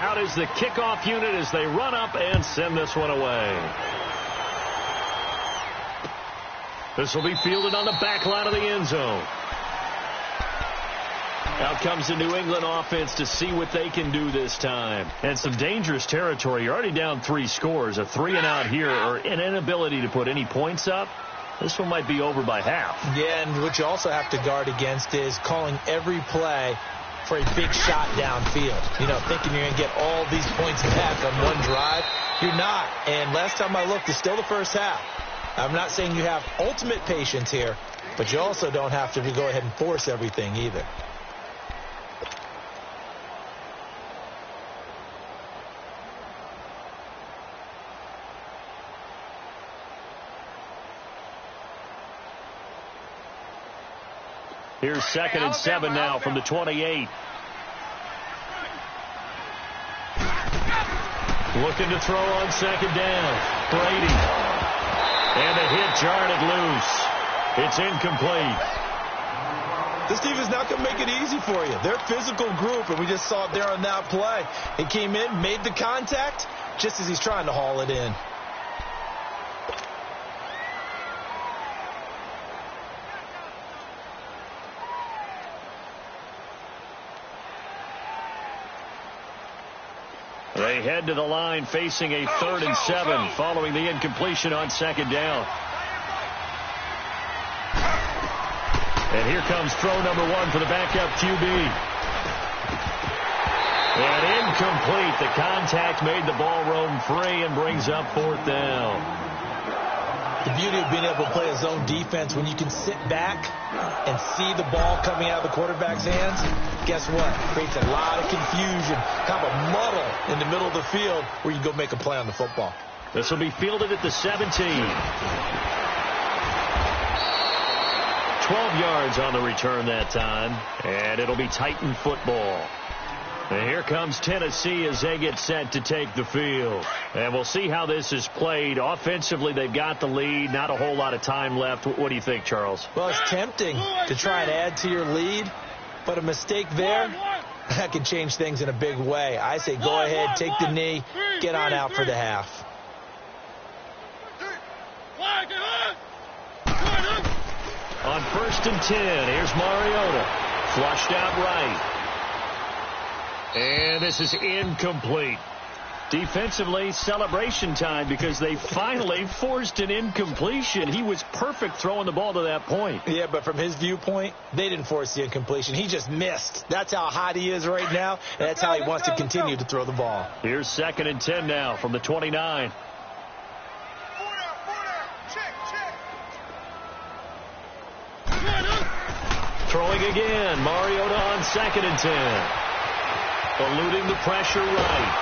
Out is the kickoff unit as they run up and send this one away. This will be fielded on the back line of the end zone. Out comes the New England offense to see what they can do this time. And some dangerous territory. You're already down 3 scores. A 3-and-out here or an inability to put any points up. This one might be over by half. Yeah, and what you also have to guard against is calling every play for a big shot downfield. You know, thinking you're going to get all these points back on one drive. You're not. And last time I looked, it's still the first half. I'm not saying you have ultimate patience here, but you also don't have to go ahead and force everything either. Here's 2nd and 7 now from the 28. Looking to throw on 2nd down. Brady. And a hit jarred it loose. It's incomplete. This defense is not going to make it easy for you. They're a physical group, and we just saw it there on that play. He came in, made the contact, just as he's trying to haul it in. They head to the line facing a 3rd and 7 following the incompletion on 2nd down. And here comes throw number 1 for the backup QB. And incomplete. The contact made the ball roam free and brings up 4th down. The beauty of being able to play a zone defense when you can sit back and see the ball coming out of the quarterback's hands, guess what? Creates a lot of confusion, kind of a muddle in the middle of the field where you go make a play on the football. This will be fielded at the 17. 12 yards on the return that time, and it'll be Titan football. And here comes Tennessee as they get set to take the field. And we'll see how this is played. Offensively, they've got the lead. Not a whole lot of time left. What do you think, Charles? Well, it's tempting to try and add to your lead, but a mistake there, that can change things in a big way. I say go ahead, take the knee, get on out for the half. On 1st and 10, here's Mariota. Flushed out right. And this is incomplete. Defensively, celebration time because they finally forced an incompletion. He was perfect throwing the ball to that point. Yeah, but from his viewpoint, they didn't force the incompletion. He just missed. That's how hot he is right now, and that's how he wants to continue to throw the ball. Here's 2nd and 10 now from the 29. Throwing again. Mariota on 2nd and 10. Eluding the pressure right.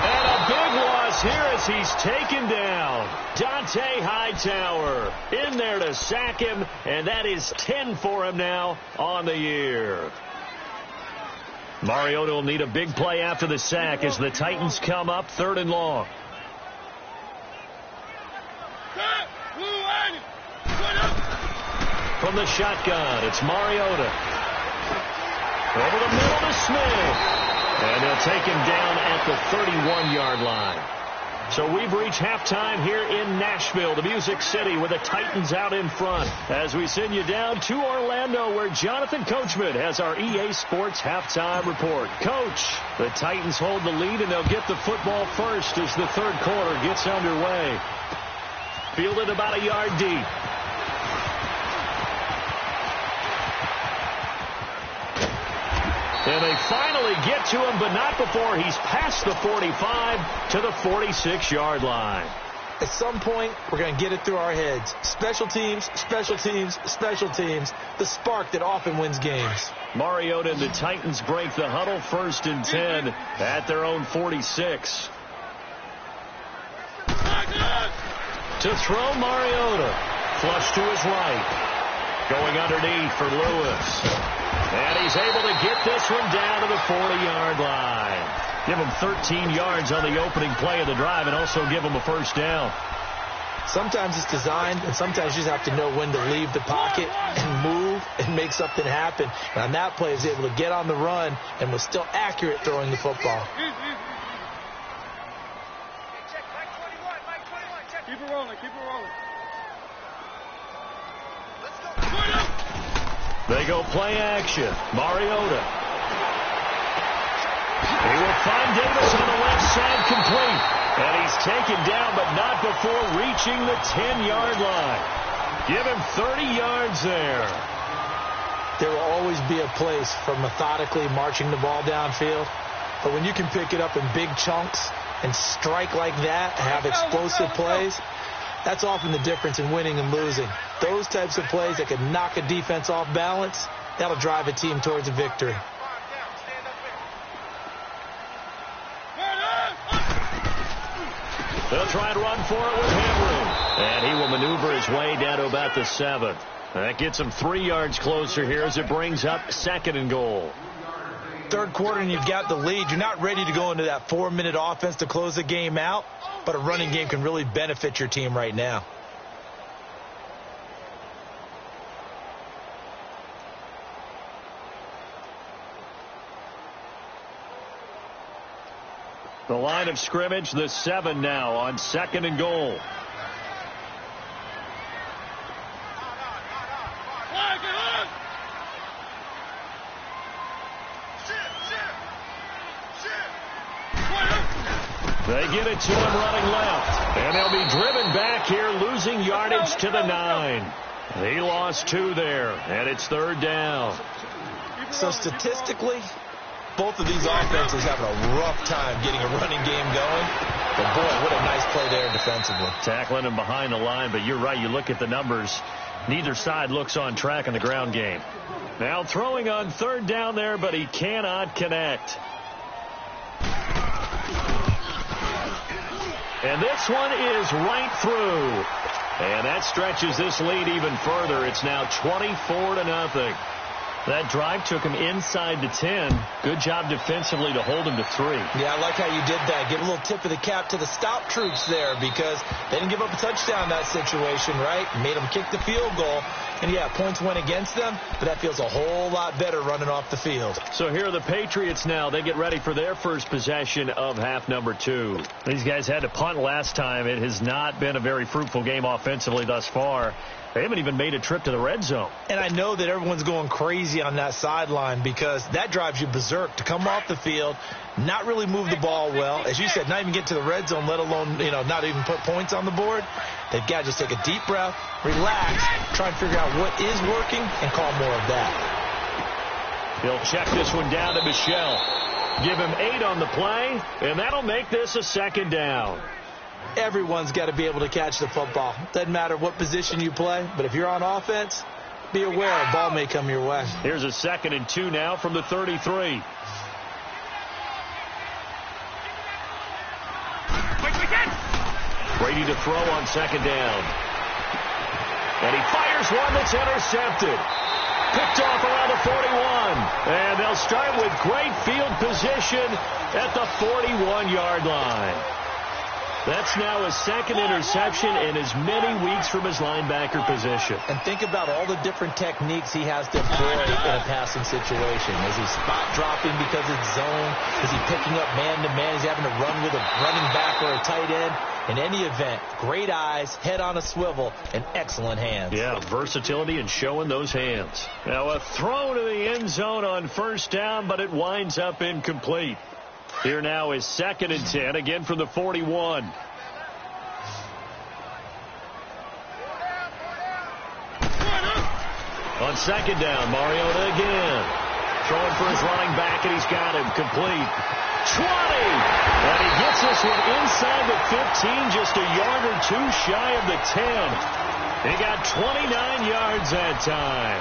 And a big loss here as he's taken down. Dante Hightower in there to sack him, and that is 10 for him now on the year. Mariota will need a big play after the sack as the Titans come up 3rd and long. From the shotgun, it's Mariota. Over the middle to Smith. And they'll take him down at the 31-yard line. So we've reached halftime here in Nashville, the Music City, with the Titans out in front. As we send you down to Orlando, where Jonathan Coachman has our EA Sports halftime report. Coach, the Titans hold the lead, and they'll get the football first as the 3rd quarter gets underway. Fielded about a yard deep. And they finally get to him, but not before he's past the 45 to the 46-yard line. At some point, we're going to get it through our heads. Special teams, special teams, special teams. The spark that often wins games. Mariota and the Titans break the huddle 1st and 10 at their own 46. To throw Mariota. Flush to his right. Going underneath for Lewis. And he's able to get this one down to the 40-yard line. Give him 13 yards on the opening play of the drive and also give him a 1st down. Sometimes it's designed, and sometimes you just have to know when to leave the pocket and move and make something happen. And on that play, he was able to get on the run and was still accurate throwing the football. Keep it rolling. Keep it rolling. They go play action. Mariota. He will find Davis on the left side, complete. And he's taken down, but not before reaching the 10-yard line. Give him 30 yards there. There will always be a place for methodically marching the ball downfield. But when you can pick it up in big chunks and strike like that, have explosive plays, that's often the difference in winning and losing. Those types of plays that can knock a defense off balance, that'll drive a team towards a victory. They'll try and run for it with Henry. And he will maneuver his way down to about the 7. That gets him 3 yards closer here as it brings up 2nd and goal. Third quarter and you've got the lead. You're not ready to go into that 4-minute offense to close the game out, but a running game can really benefit your team right now. The line of scrimmage, the 7 now on 2nd and goal. They get it to him running left. And they'll be driven back here, losing yardage to the 9. He lost 2 there, and it's 3rd down. So statistically, both of these offenses having a rough time getting a running game going. But, boy, what a nice play there defensively. Tackling him behind the line, but you're right. You look at the numbers. Neither side looks on track in the ground game. Now throwing on 3rd down there, but he cannot connect. And this one is right through. And that stretches this lead even further. It's now 24-0. That drive took him inside the 10. Good job defensively to hold him to 3. Yeah, I like how you did that. Give a little tip of the cap to the stop troops there because they didn't give up a touchdown in that situation, right? Made them kick the field goal. And, yeah, points went against them, but that feels a whole lot better running off the field. So here are the Patriots now. They get ready for their first possession of half number 2. These guys had to punt last time. It has not been a very fruitful game offensively thus far. They haven't even made a trip to the red zone. And I know that everyone's going crazy on that sideline because that drives you berserk to come off the field, not really move the ball well. As you said, not even get to the red zone, let alone, not even put points on the board. They've got to just take a deep breath, relax, try and figure out what is working, and call more of that. He'll check this one down to Michelle. Give him 8 on the play, and that'll make this a 2nd down. Everyone's got to be able to catch the football. Doesn't matter what position you play, but if you're on offense, be aware a ball may come your way. Here's a 2nd and 2 now from the 33. Brady to throw on 2nd down. And he fires one that's intercepted. Picked off around the 41. And they'll start with great field position at the 41-yard line. That's now his 2nd interception in as many weeks from his linebacker position. And think about all the different techniques he has to employ in a passing situation. Is he spot dropping because it's zone? Is he picking up man-to-man? Is he having to run with a running back or a tight end? In any event, great eyes, head on a swivel, and excellent hands. Yeah, versatility and showing those hands. Now a throw to the end zone on 1st down, but it winds up incomplete. Here now is 2nd and 10, again from the 41. On 2nd down, Mariota again. Throwing for his running back, and he's got him complete. 20! And he gets this one inside the 15, just a yard or 2 shy of the 10. He got 29 yards that time.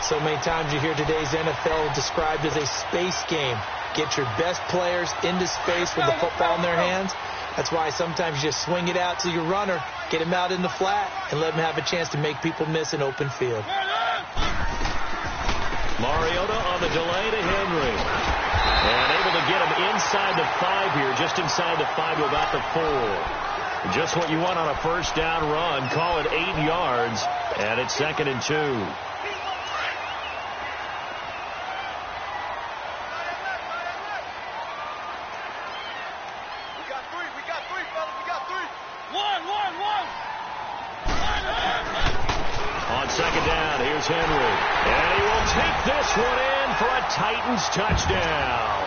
So many times you hear today's NFL described as a space game. Get your best players into space with the football in their hands. That's why sometimes you just swing it out to your runner, get him out in the flat, and let him have a chance to make people miss an open field. Mariota on the delay to Henry. And able to get him inside the 5 here, just inside the 5 to about the 4. Just what you want on a 1st down run. Call it 8 yards, and it's 2nd and 2. On second down, here's Henry. And he will take this one in for a Titans touchdown.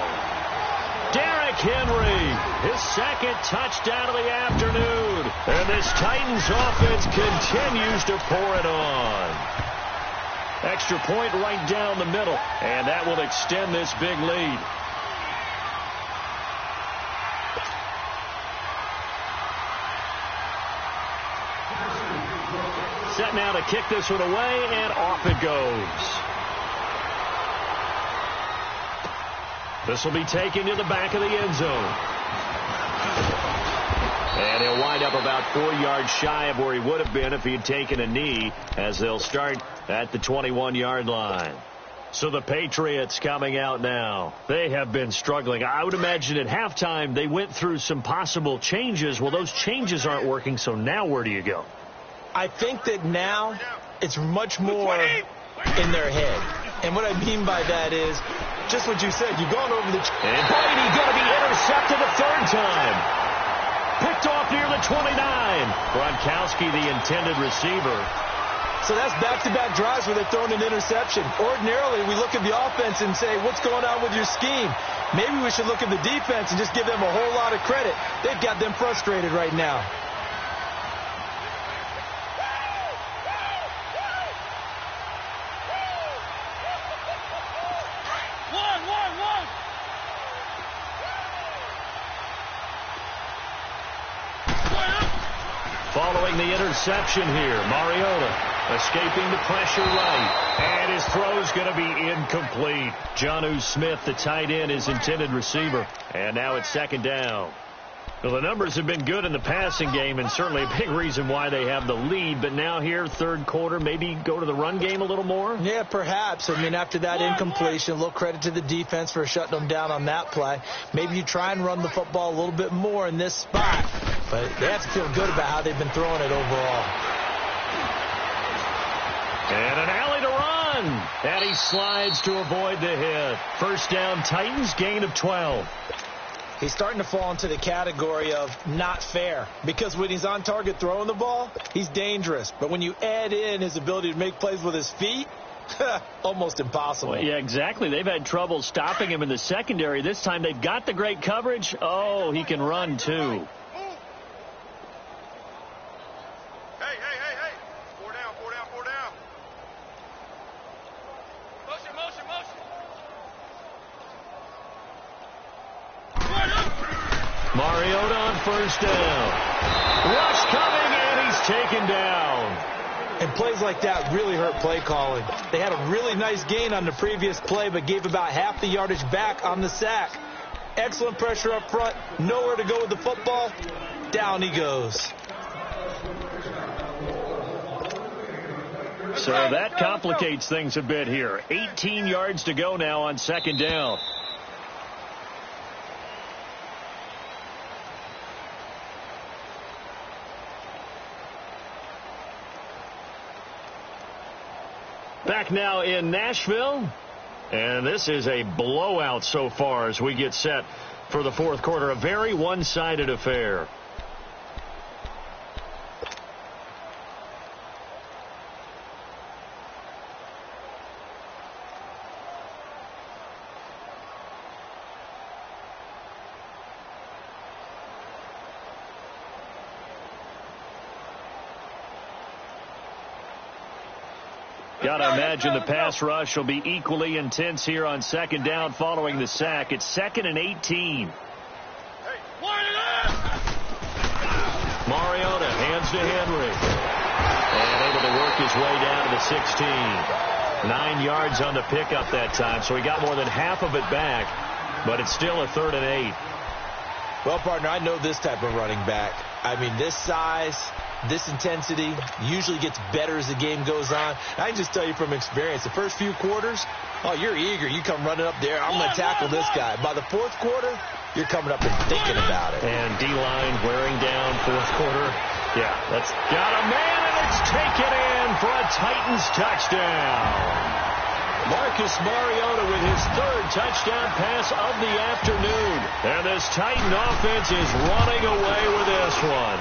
Derrick Henry, his second touchdown of the afternoon. And this Titans offense continues to pour it on. Extra point right down the middle. And that will extend this big lead. Set now to kick this one away, and off it goes. This will be taken to the back of the end zone. And he'll wind up about 4 yards shy of where he would have been if he had taken a knee, as they'll start at the 21-yard line. So the Patriots coming out now. They have been struggling. I would imagine at halftime they went through some possible changes. Well, those changes aren't working, so now where do you go? I think that now it's much more in their head. And what I mean by that is just what you said. You've gone over the... And Brady going to be intercepted a third time. Picked off near the 29. Gronkowski, the intended receiver. So that's back-to-back drives where they're throwing an interception. Ordinarily, we look at the offense and say, what's going on with your scheme? Maybe we should look at the defense and just give them a whole lot of credit. They've got them frustrated right now. Following the interception here, Mariota escaping the pressure right. And his throw's going to be incomplete. Jonnu Smith, the tight end, his intended receiver. And now it's second down. Well, the numbers have been good in the passing game, and certainly a big reason why they have the lead. But now here, third quarter, maybe go to the run game a little more? Yeah, perhaps. I mean, after that incompletion, a little credit to the defense for shutting them down on that play. Maybe you try and run the football a little bit more in this spot. But they have to feel good about how they've been throwing it overall. And an alley to run. And he slides to avoid the hit. First down, Titans, gain of 12. He's starting to fall into the category of not fair, because when he's on target throwing the ball, he's dangerous. But when you add in his ability to make plays with his feet, almost impossible. Well, yeah, exactly. They've had trouble stopping him in the secondary. This time they've got the great coverage. Oh, he can run too. Mariota on first down. Rush coming, and he's taken down. And plays like that really hurt play calling. They had a really nice gain on the previous play, but gave about half the yardage back on the sack. Excellent pressure up front. Nowhere to go with the football. Down he goes. So that complicates things a bit here. 18 yards to go now on second down. Back now in Nashville, and this is a blowout so far as we get set for the fourth quarter. A very one-sided affair. Got to imagine the pass rush will be equally intense here on second down following the sack. It's 2nd and 18. Mariota hands to Henry. And able to work his way down to the 16. 9 yards on the pickup that time, so he got more than half of it back. But it's still a 3rd and 8. Well, partner, I know this type of running back. I mean, this size, this intensity usually gets better as the game goes on. I can just tell you from experience, the first few quarters, oh, you're eager. You come running up there. I'm going to tackle this guy. By the fourth quarter, you're coming up and thinking about it. And D-line wearing down fourth quarter. Yeah, that's got a man, and it's taken in for a Titans touchdown. Marcus Mariota with his 3rd touchdown pass of the afternoon. And this Titan offense is running away with this one.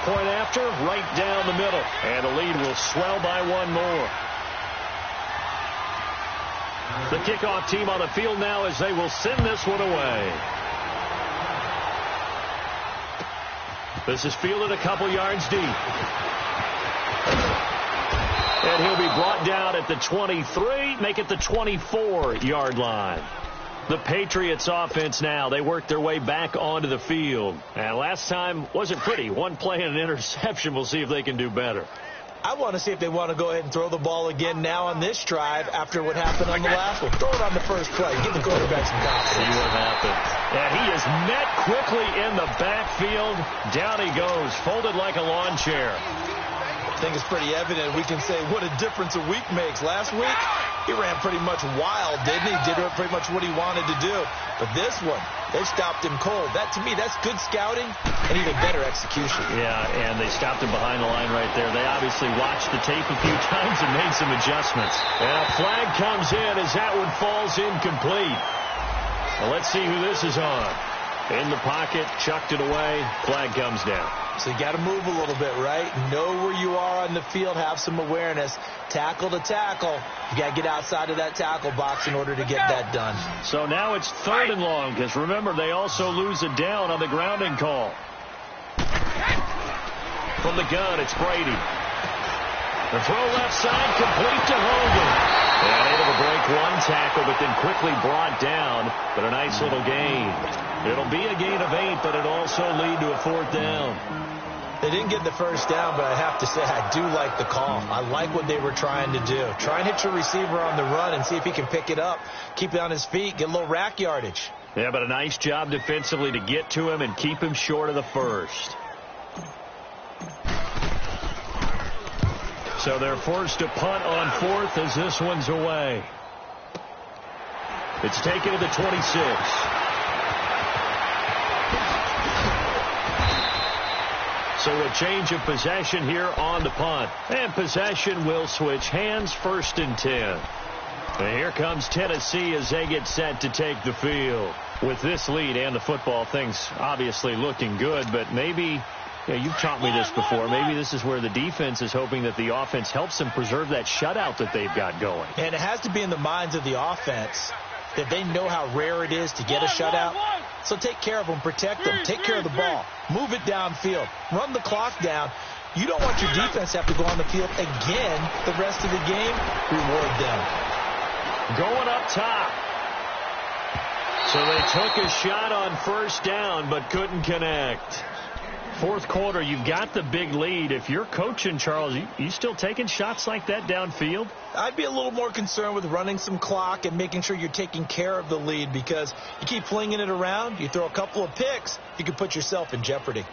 point after, right down the middle. And the lead will swell by one more. The kickoff team on the field now as they will send this one away. This is fielded a couple yards deep. And he'll be brought down at the 23, make it the 24-yard line. The Patriots offense now, they work their way back onto the field. And last time wasn't pretty. One play and an interception. We'll see if they can do better. I want to see if they want to go ahead and throw the ball again now on this drive after what happened on the last one. Throw it on the first play. Give the quarterback some confidence. See what happens. And he is met quickly in the backfield. Down he goes, folded like a lawn chair. I think it's pretty evident. We can say what a difference a week makes. Last week, he ran pretty much wild, didn't he? Did pretty much what he wanted to do. But this one, they stopped him cold. That, to me, that's good scouting and even better execution. Yeah, and they stopped him behind the line right there. They obviously watched the tape a few times and made some adjustments. And a flag comes in as that one falls incomplete. Well, let's see who this is on. In the pocket, chucked it away. Flag comes down. So you got to move a little bit, right? Know where you are on the field. Have some awareness. Tackle to tackle. You got to get outside of that tackle box in order to get that done. So now it's 3rd and long because, remember, they also lose a down on the grounding call. From the gun, it's Brady. The throw left side, complete to Hogan. And able to break one tackle, but then quickly brought down. But a nice little gain. It'll be a gain of 8, but it'll also lead to a 4th down. They didn't get the first down, but I have to say I do like the call. I like what they were trying to do. Try and hit your receiver on the run and see if he can pick it up. Keep it on his feet, get a little rack yardage. Yeah, but a nice job defensively to get to him and keep him short of the first. So they're forced to punt on 4th as this one's away. It's taken to the 26. So a change of possession here on the punt. And possession will switch hands, 1st and 10. And here comes Tennessee as they get set to take the field. With this lead and the football, things obviously looking good, but maybe... Yeah, you've taught me this before. Maybe this is where the defense is hoping that the offense helps them preserve that shutout that they've got going. And it has to be in the minds of the offense that they know how rare it is to get a shutout. So take care of them, protect them, take care of the ball, move it downfield, run the clock down. You don't want your defense to have to go on the field again the rest of the game. Reward them. Going up top. So they took a shot on 1st down but couldn't connect. 4th quarter, you've got the big lead. If you're coaching, Charles, you still taking shots like that downfield? I'd be a little more concerned with running some clock and making sure you're taking care of the lead, because you keep flinging it around, you throw a couple of picks, you can put yourself in jeopardy.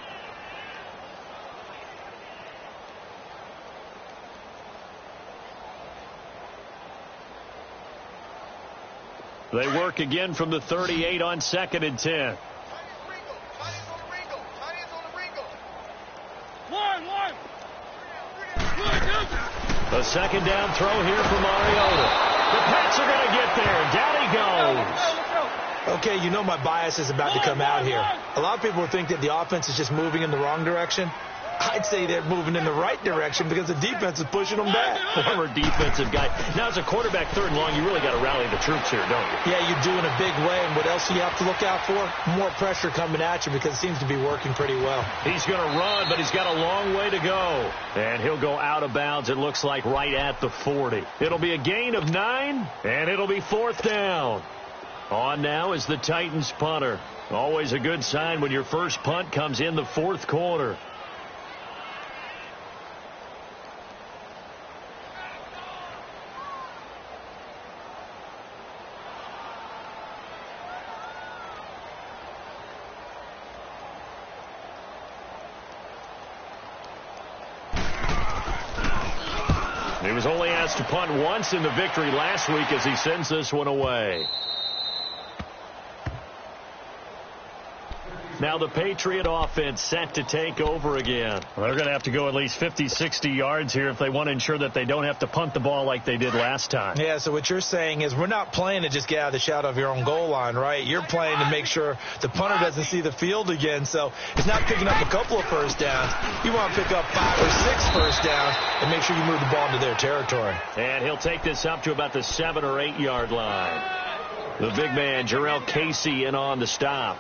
They work again from the 38 on 2nd and 10. A 2nd down throw here for Mariota. The Pats are going to get there. Down he goes. Okay, you know my bias is about to come out here. A lot of people think that the offense is just moving in the wrong direction. I'd say they're moving in the right direction because the defense is pushing them back. Former defensive guy. Now, as a quarterback, 3rd and long, you really got to rally the troops here, don't you? Yeah, you do in a big way. And what else do you have to look out for? More pressure coming at you because it seems to be working pretty well. He's going to run, but he's got a long way to go. And he'll go out of bounds, it looks like, right at the 40. It'll be a gain of 9, and it'll be 4th down. On now is the Titans punter. Always a good sign when your first punt comes in the 4th quarter. He was only asked to punt once in the victory last week as he sends this one away. Now the Patriot offense set to take over again. Well, they're going to have to go at least 50, 60 yards here if they want to ensure that they don't have to punt the ball like they did last time. Yeah, so what you're saying is we're not playing to just get out of the shadow of your own goal line, right? You're playing to make sure the punter doesn't see the field again. So it's not picking up a couple of first downs. You want to pick up 5 or 6 first downs and make sure you move the ball into their territory. And he'll take this up to about the 7 or 8 yard line. The big man, Jarrell Casey, in on the stop.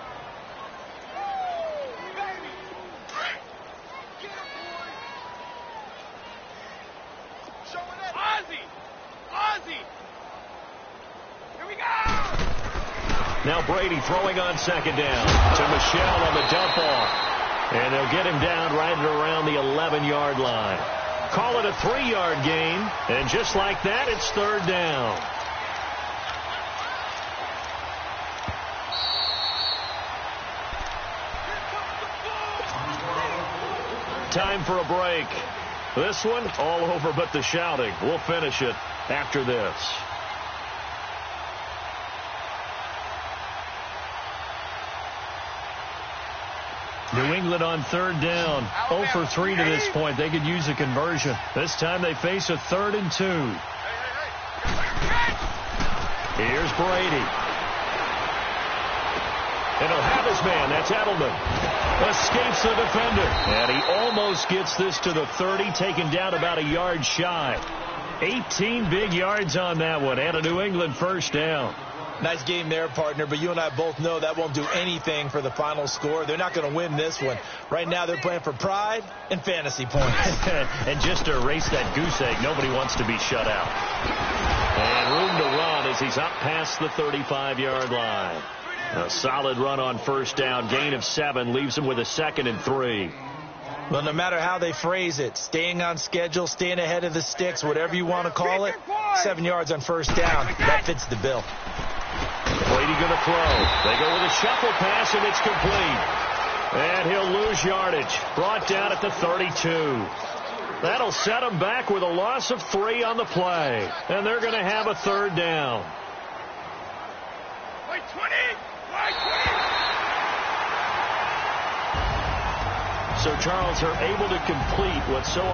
Now Brady throwing on second down to Michelle on the dump off. And they'll get him down right at around the 11-yard line. Call it a 3-yard gain. And just like that, it's third down. Time for a break. This one all over but the shouting. We'll finish it after this. New England on third down. 0 for 3 to this point. They could use a conversion. This time they face a 3rd and 2. Here's Brady. And he'll have his man. That's Edelman. Escapes the defender. And he almost gets this to the 30, taken down about a yard shy. 18 big yards on that one. And a New England first down. Nice game there, partner, but you and I both know that won't do anything for the final score. They're not going to win this one. Right now they're playing for pride and fantasy points. And just to erase that goose egg, nobody wants to be shut out. And room to run as he's up past the 35-yard line. A solid run on first down. Gain of 7 leaves him with a 2nd and 3. Well, no matter how they phrase it, staying on schedule, staying ahead of the sticks, whatever you want to call it, 7 yards on first down, that fits the bill. Brady going to throw. They go with a shuffle pass, and it's complete. And he'll lose yardage. Brought down at the 32. That'll set him back with a loss of 3 on the play. And they're going to have a third down. So, Charles, are able to complete what's so